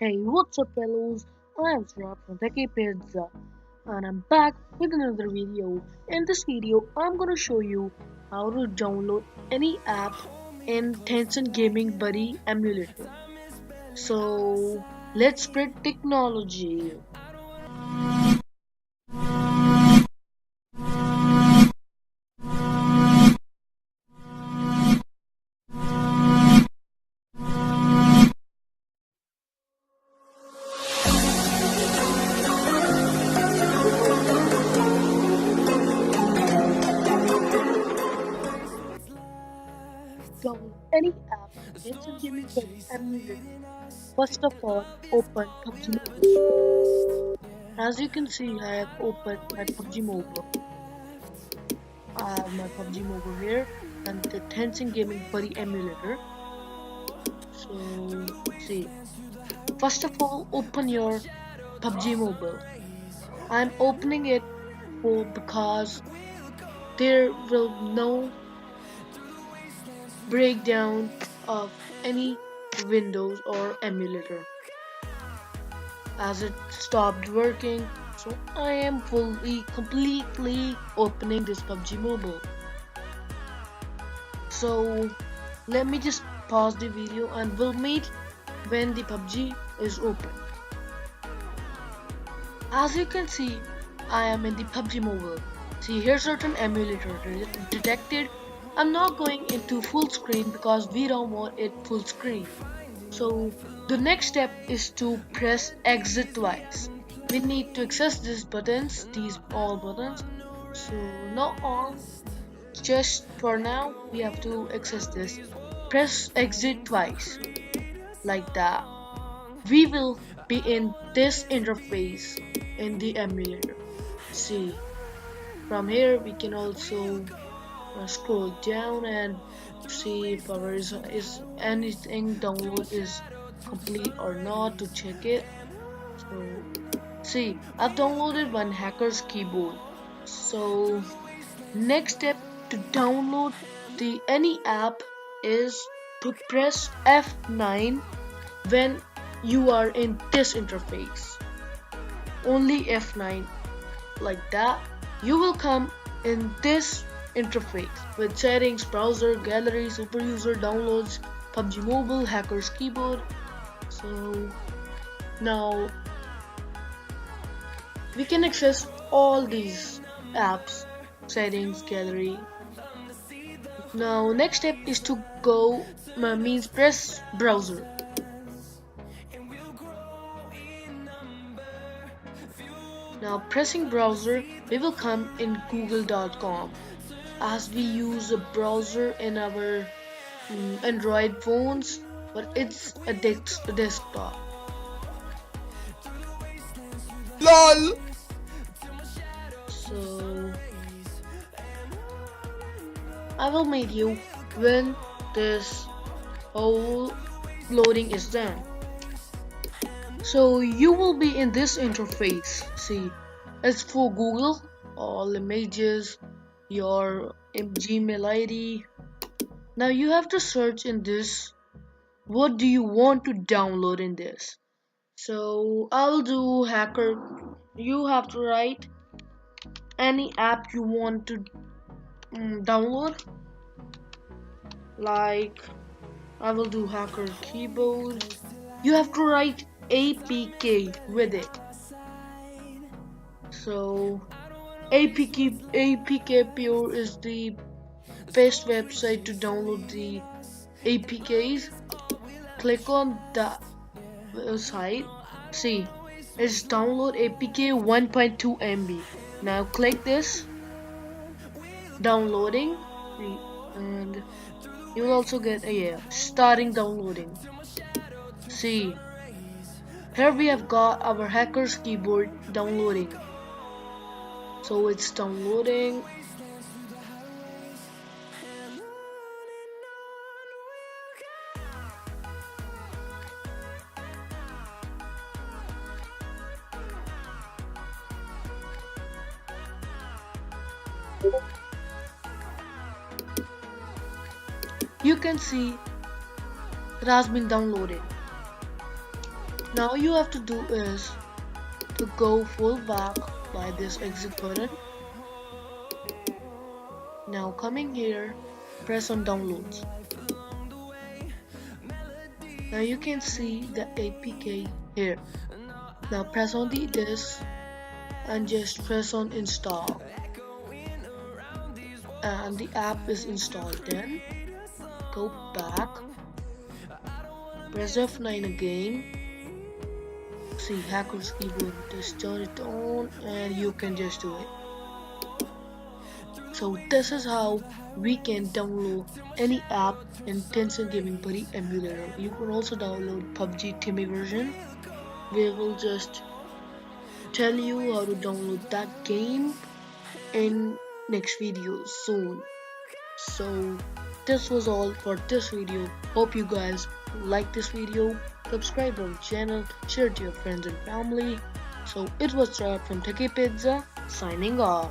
Hey, what's up, fellows? I'm Rob from Techy Pizza, and I'm back with another video. In this video, I'm gonna show you how to download any app in Tencent Gaming Buddy Emulator. So, let's spread technology. Download any app in Tencent Gaming Buddy Emulator. First of all, open PUBG Mobile. As you can see, I have opened my PUBG Mobile. I have my PUBG Mobile here and the Tencent Gaming Buddy Emulator. So, see, first of all, open your PUBG Mobile. I'm opening it for because there will no breakdown of any Windows or emulator as it stopped working. So I am completely opening this PUBG Mobile. So let me just pause the video and we'll meet when the PUBG is open. As you can see, I am in the PUBG Mobile. See, here certain emulator detected. I'm not going into full screen because we don't want it full screen. So the next step is to press exit twice. We need to access these buttons, these all buttons. So not all, just for now we have to access this. Press exit twice, like that. We will be in this interface in the emulator. See, from here we can also scroll down and see if our is anything download is complete or not to check it. So see, I've downloaded one hacker's keyboard. So next step to download the any app is to press F9 when you are in this interface. Only F9, like that. You will come in this interface with settings, browser, gallery, super user, downloads, PUBG Mobile, hacker's keyboard. So now we can access all these apps, settings, gallery. Now next step is to go means press browser. Now pressing browser, we will come in google.com. As we use a browser in our Android phones, but it's a desktop. LOL. So I will meet you when this whole loading is done. So you will be in this interface. See, it's for Google, all images, your Gmail ID. Now you have to search in this. What do you want to download in this? So I'll do hacker. You have to write any app you want to download. Like I will do hacker keyboard. You have to write APK with it. So APK Pure is the best website to download the APKs. Click on the site. See, it's download APK 1.2 MB. Now click this, downloading, and you will also get starting downloading. See, here we have got our hacker's keyboard downloading. So it's downloading. You can see it has been downloaded. Now you have to do is to go full back by this exit button. Now coming here, press on downloads. Now you can see the APK here. Now press on the disk and just press on install. And the app is installed. Then go back, press F9 again. See hacker's keyboard, just turn it on and you can just do it. So this is how we can download any app in Tencent Gaming Buddy emulator. You can also download PUBG Timmy version. We will just tell you how to download that game in next video soon. So this was all for this video. Hope you guys like this video. Subscribe our channel, share it to your friends and family. So it was Rod from Techy Pizza signing off.